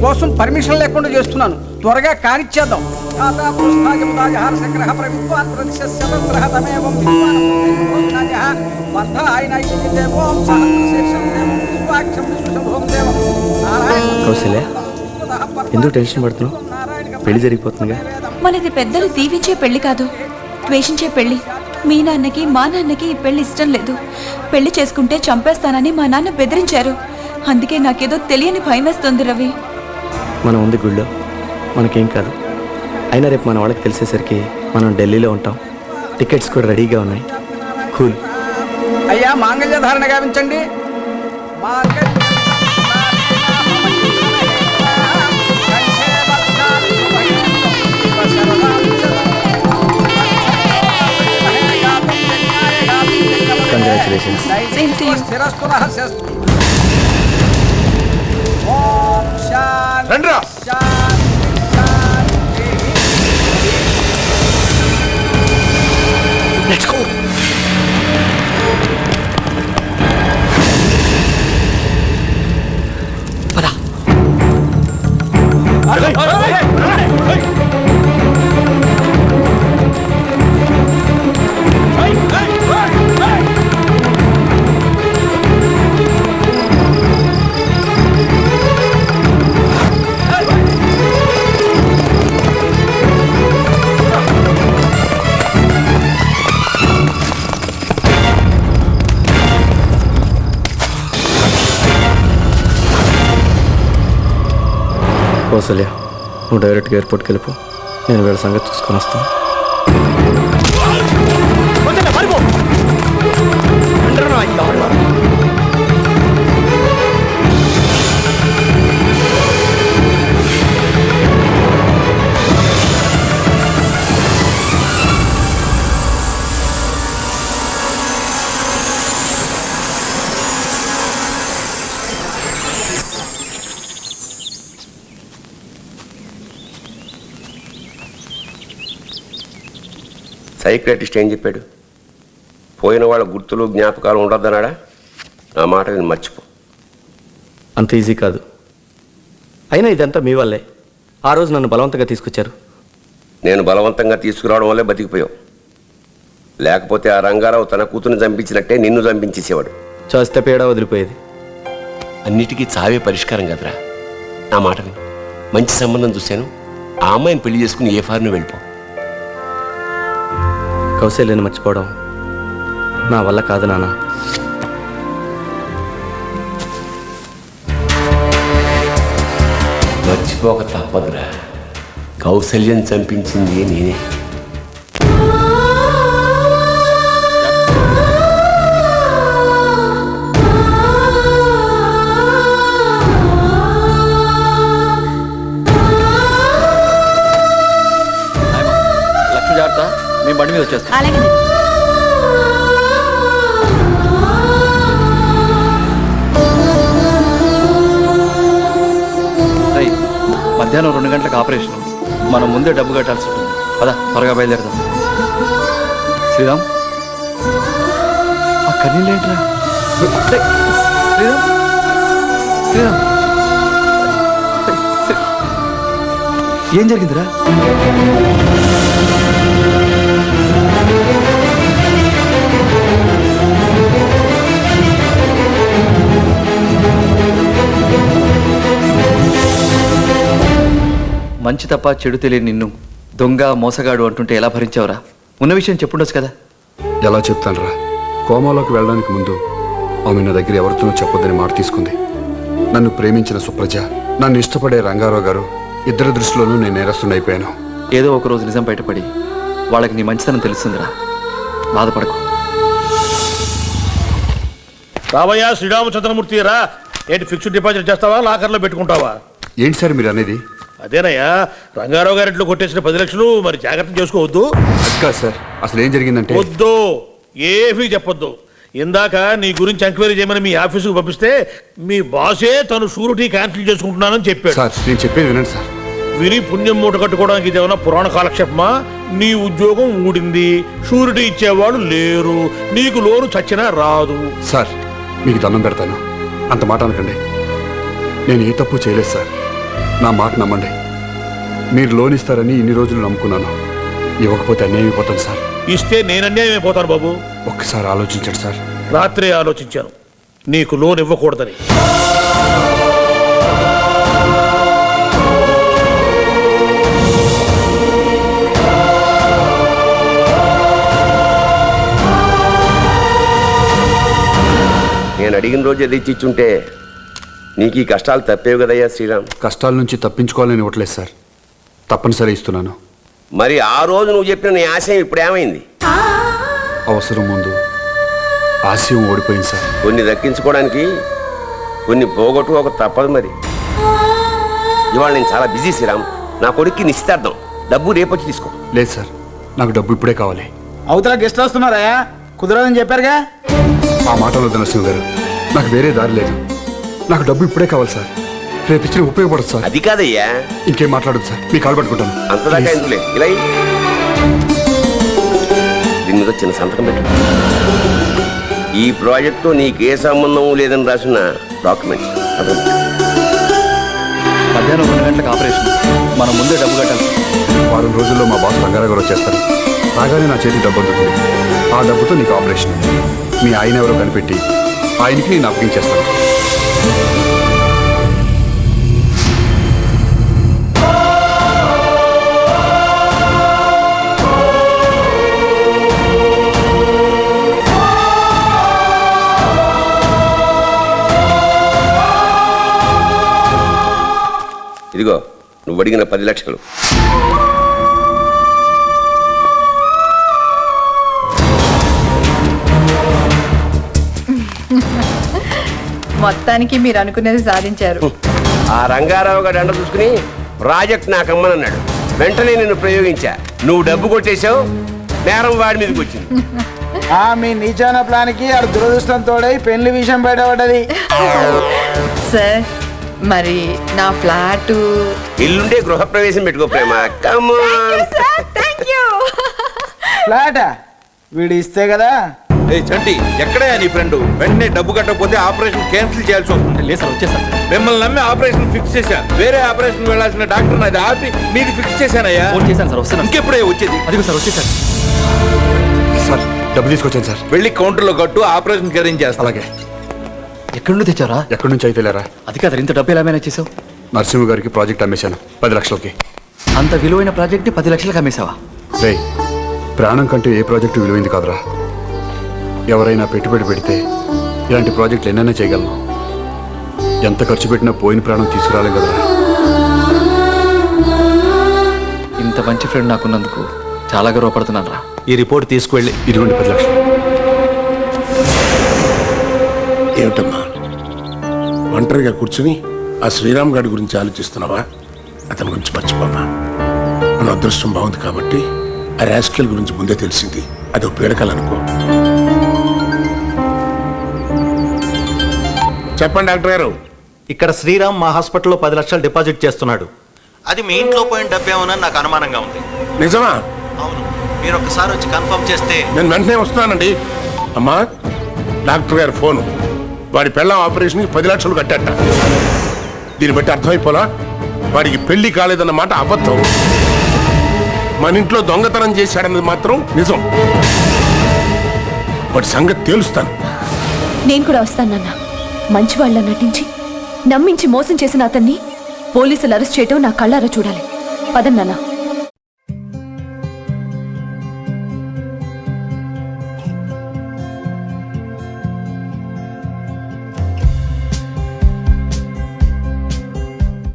మీకోసం పర్మిషన్ లేకుండా చేస్తున్నాను, త్వరగా కానిచ్చేద్దాం. కౌశల్య, ఎందుకు టెన్షన్ పడుతున్నావు? పెళ్లి జరిగిపోతుందిగా. మనది పెద్దలు దీవించే పెళ్లి కాదు, ద్వేషించే పెళ్లి. మీ నాన్నకి మా నాన్నకి ఈ పెళ్లి ఇష్టం లేదు. పెళ్లి చేసుకుంటే చంపేస్తానని మా నాన్న బెదిరించారు. అందుకే నాకేదో తెలియని భయం వేస్తుంది రవి. మనం ఉంది గుళ్ళో, మనకేం కాదు. అయినా రేపు మన వాళ్ళకి తెలిసేసరికి మనం ఢిల్లీలో ఉంటాం. టికెట్స్ కూడా రెడీగా ఉన్నాయి. కూల్. అయ్యా, మాంగళ్య ధారణ గావించండి. కంగ్రాచులేషన్స్. రండ్రా. Let's go. పద. కౌసల్య, నువ్వు డైరెక్ట్గా ఎయిర్పోర్ట్కి వెళ్ళిపో. నేను వీళ్ళ సంగతి చూసుకొని వస్తాను. సైక్రటిస్ట్ ఏం చెప్పాడు? పోయిన వాళ్ళ గుర్తులు జ్ఞాపకాలు ఉండొద్దన్నాడా? నా మాట నేను మర్చిపో. అంత ఈజీ కాదు. అయినా ఇదంతా మీ వల్లే. ఆ రోజు నన్ను బలవంతంగా తీసుకొచ్చారు. నేను బలవంతంగా తీసుకురావడం వల్లే బతికిపోయావు. లేకపోతే ఆ రంగారావు తన కూతురుని చంపించినట్టే నిన్ను చంపించేసేవాడు. చేస్తే పేడ వదిలిపోయేది. అన్నిటికీ చావే పరిష్కారం కదరా. నా మాట విను. మంచి సంబంధం చూశాను. ఆ అమ్మాయిని పెళ్లి చేసుకుని ఏ ఫారిన్ వెళ్ళిపో. కౌశల్యని మర్చిపోవడం నా వల్ల కాదు నాన్న. మర్చిపోక తప్పదురా. కౌశల్యం చంపించింది నేనే. లక్ష్మి జాగ్రత్త, మేము బండి మీద వచ్చేస్తాం. మధ్యాహ్నం 2 గంటలకు ఆపరేషన్. మనం ముందే డబ్బు కట్టాల్సి ఉంటుంది. పద, త్వరగా బయలుదేరదాం. శ్రీరామ్, ఆ కన్నీళ్ళు ఏంట్రా? శ్రీరామ్, శ్రీరామ్, ఏం జరిగిందిరా? మంచి తప్ప చెడు తెలియని నిన్ను దొంగ మోసగాడు అంటుంటే ఎలా భరించావురా? ఉన్న విషయం చెప్పుండొచ్చు కదా. ఎలా చెప్తానురా? కోమాలోకి వెళ్ళడానికి ముందు ఆమె నా దగ్గర ఎవరితోనూ చెప్పొద్దని మాట తీసుకుంది. నన్ను ప్రేమించిన సుప్రజ, నన్ను ఇష్టపడే రంగారావు గారు, ఇద్దరి దృష్టిలోనూ నేను నేరస్తున్నైపోయాను. ఏదో ఒక రోజు నిజం బయటపడి వాళ్ళకి నీ మంచితనం తెలుస్తుందిరా. బాధపడకు. రావయ్యా, శ్రీరామచంద్రమూర్తి రా. ఏంటి ఫిక్స్డ్ డిపాజిట్ చేస్తావా, లాకర్లో పెట్టుకుంటావా? ఏంటి సార్ మీరు అనేది? అదేనయ్యా, రంగారావు గారి ఇంట్లో కొట్టేసిన 10 లక్షలు మరి జాగ్రత్త చేసుకోవద్దు. అది కాదు సార్, అసలు ఏం జరిగిందంటే. వద్దు, ఏమీ చెప్పొద్దు. ఇందాక నీ గురించి ఎంక్వైరీ చేయమని మీ ఆఫీసుకు పంపిస్తే మీ బాసే తను షూరిటీ క్యాన్సిల్ చేసుకుంటున్నానని చెప్పాడు. సార్ నేను చెప్పేది వినండి సార్. విని పుణ్యం మూట కట్టుకోవడానికి ఇదేమన్నా పురాణ కాలక్షేపమా? నీ ఉద్యోగం ఊడింది, షూరిటీ ఇచ్చేవాడు లేరు, నీకు లోను చచ్చినా రాదు. సార్ మీకు దండం పెడతాను, అంత మాట అనకండి. నేను ఏ తప్పు చేయలేదు సార్. నా మాట నమ్మండి. మీరు లోన్ ఇస్తారని ఇన్ని రోజులు నమ్ముకున్నాను. ఇవ్వకపోతే అన్యాయం అయిపోతాను సార్. ఇస్తే నేను అన్యాయం అయిపోతాను బాబు. ఒక్కసారి ఆలోచించండి సార్. రాత్రే ఆలోచించాను నీకు లోన్ ఇవ్వకూడదని. నేను అడిగిన రోజు అది ఇచ్చిచ్చుంటే నీకు ఈ కష్టాలు తప్పేవి కదయ్యా శ్రీరామ్. కష్టాల నుంచి తప్పించుకోవాలని ఇవ్వట్లేదు సార్, తప్పనిసరి ఇస్తున్నాను. మరి ఆ రోజు నువ్వు చెప్పిన నీ ఆశయం ఇప్పుడు ఏమైంది? అవసరం ముందు ఆశయం ఓడిపోయింది సార్. కొన్ని దక్కించుకోవడానికి కొన్ని పోగొట్టుకోక తప్పదు. మరి ఇవాళ నేను చాలా బిజీ శ్రీరామ్. నా కొడుక్కి నిశ్చితార్థం, డబ్బు రేపొచ్చి తీసుకో. లేదు సార్, నాకు డబ్బు ఇప్పుడే కావాలి. అవతల గెస్ట్ వస్తున్నారా? కుదరదని చెప్పారుగా. ఆ మాటలో నరసింహ గారు, నాకు వేరే దారి లేదు. నాకు డబ్బు ఇప్పుడే కావాలి సార్. రేపు ఇచ్చిన ఉపయోగపడదు సార్. అది కాదయ్యా. ఇంకేం మాట్లాడదు సార్, మీ కాలు పట్టుకుంటాను. అంతదాకా ఎందులే, ఇలా ఇయ్యి. దీని మీద చిన్న సంతకం పెట్టు. ఈ ప్రాజెక్టుతో నీకే సంబంధం లేదని రాసిన డాక్యుమెంట్స్. మధ్యాహ్నం 2 గంటలకు ఆపరేషన్. మనం ముందే డబ్బు కట్టాలి. వారం రోజుల్లో మా బాస్ రంగారావు గారు వచ్చేస్తారు. రాగానే నా చేతి డబ్బు అందుతుంది. ఆ డబ్బుతో నీకు ఆపరేషన్. మీ ఆయన ఎవరో కనిపెట్టి ఆయనకి నేను అప్పగించేస్తాను. ఇదిగో నువ్వు అడిగిన 10 లక్షలు. మొత్తానికి మీరు అనుకునేది సాధించారు. ఆ రంగారావు గారు అండ చూసుకుని ప్రాజెక్ట్ నాకు అమ్మనన్నాడు. వెంటనే నిన్ను ప్రయోగించా. నువ్వు డబ్బు కొట్టేశావు, నేరం వాడి మీదకి వచ్చింది. మీ నీచాన ప్లాన్కి ఆడు దురదృష్టం తోడై పెళ్లి విషయం బయటపడ్డది. సార్ మరి నా ఫ్లాట్ ఇల్లుంటే గృహప్రవేశం పెట్టుకో ప్రేమ. ఫ్లాటా? వీడు ఇస్తే కదా. ఏ చంటి, ఎక్కడే నీ ఫ్రెండ్? వెంటనే డబ్బు కట్టకపోతే ఆపరేషన్ క్యాన్సిల్ చేయాల్సి వస్తుంది. లేదు సార్, వచ్చేసాను. మిమ్మల్ని నమ్మి ఆపరేషన్ ఫిక్స్ చేశా. వేరే ఆపరేషన్ వెళ్ళాల్సిన డాక్టర్ అది ఆపి నీది ఫిక్స్ చేశానయ్యా. ఫోన్ చేశాను సార్, వస్తున్నాను. ఇంకెప్పుడే వచ్చేది? అదిగో సార్, వచ్చేసాను. సార్ డబ్బు తీసుకొచ్చాను సార్. వెళ్ళి కౌంటర్లో కట్టు, ఆపరేషన్ అరేంజ్ చేస్తా. అలాగే. ఎక్కడి నుండి తెచ్చారా? ఎక్కడి నుంచి అయితే లేరా? అది కాదు, ఇంత డబ్బు ఎలా మేనేజ్ చేసావు? నరసింహ గారికి ప్రాజెక్ట్ అమ్మేశాను 10 లక్షలకి. అంత విలువైన ప్రాజెక్ట్ని 10 లక్షలకు అమ్మేశావా? రే, ప్రాణం కంటే ఏ ప్రాజెక్టు విలువైంది కాదురా. ఎవరైనా పెట్టుబడి పెడితే ఇలాంటి ప్రాజెక్టులు ఎన్నైనా చేయగలను. ఎంత ఖర్చు పెట్టినా పోయిన ప్రాణం తీసుకురాలేం కదరా. ఇంత మంచి ఫ్రెండ్ నాకున్నందుకు చాలా గర్వపడుతున్నాను రా. ఈ రిపోర్ట్ తీసుకువెళ్ళి ఇదిగోండి 10 లక్షలు. ఏమిటమ్మా, ఒంటరిగా కూర్చుని ఆ శ్రీరామ్ గారి గురించి ఆలోచిస్తున్నావా? అతని గురించి మర్చిపోమ్మా. మన అదృష్టం బాగుంది కాబట్టి ఆ రాస్కెల్ గురించి ముందే తెలిసింది. అదో పీడకలనుకో. చెప్పండి డాక్టర్ గారు. ఇక్కడ శ్రీరామ్ మా హాస్పిటల్లో 10 లక్షలు డిపాజిట్ చేస్తున్నాడు. అది మీ ఇంట్లో పోయిన డబ్బేమోనని నాకు అనుమానంగా ఉంది. నిజమా? అవును, మీరు ఒకసారి వచ్చి కన్ఫర్మ్ చేస్తే. నేను వెంటనే వస్తున్నానండి. అమ్మా, డాక్టర్ గారు ఫోను. వాడి పెళ్ళాం ఆపరేషన్కి 10 లక్షలు కట్టట. దీన్ని బట్టి అర్థమైపోలా, వాడికి పెళ్లి కాలేదన్నమాట అబద్ధం. మన ఇంట్లో దొంగతనం చేశాడన్నది మాత్రం నిజం. వాడి సంగతి తేలుస్తాను. నేను కూడా వస్తానన్నా. మంచివాళ్ళ నటించి నమ్మించి మోసం చేసిన అతన్ని పోలీసులు అరెస్ట్ చేయటం నా కళ్ళారా చూడాలి. పదన్నానా.